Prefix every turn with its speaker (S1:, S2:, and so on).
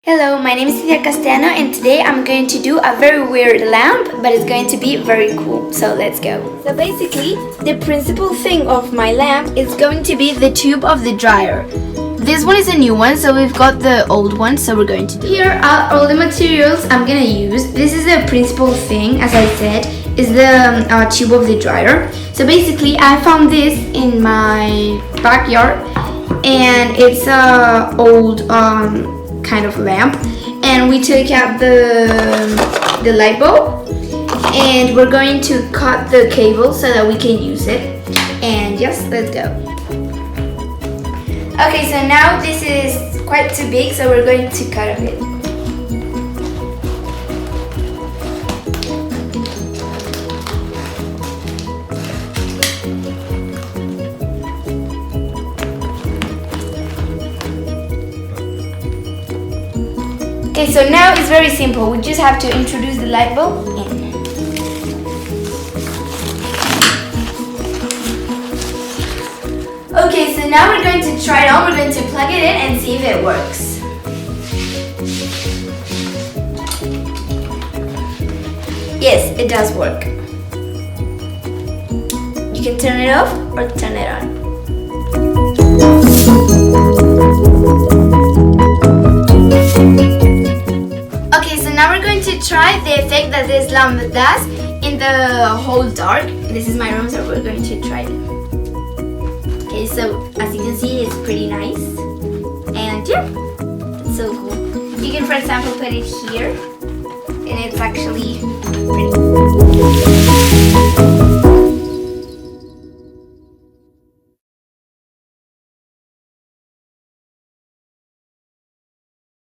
S1: Hello, my name is Itziar Castellano and today I'm going to do a very weird lamp, but it's going to be very cool, so let's go. So basically, the principal thing of my lamp is going to be the tube of the dryer. This one is a new one, so we've got the old one, so we're going to do. Here are all the materials I'm gonna use. This is the principal thing, as I said, is the tube of the dryer. So basically, I found this in my backyard and it's a old kind of lamp, and we took out the light bulb and we're going to cut the cable so that we can use it. And yes, let's go. Okay, so now this is quite too big, so we're going to cut a bit. Okay, so now it's very simple. We just have to introduce the light bulb in. Okay, so now we're going to try it on. We're going to plug it in and see if it works. Yes, it does work. You can turn it off or turn it on. Now we're going to try the effect that this lamp does in the whole dark. This is my room, so we're going to try it. Okay, so as you can see, it's pretty nice. And yeah, it's so cool. You can, for example, put it here, and it's actually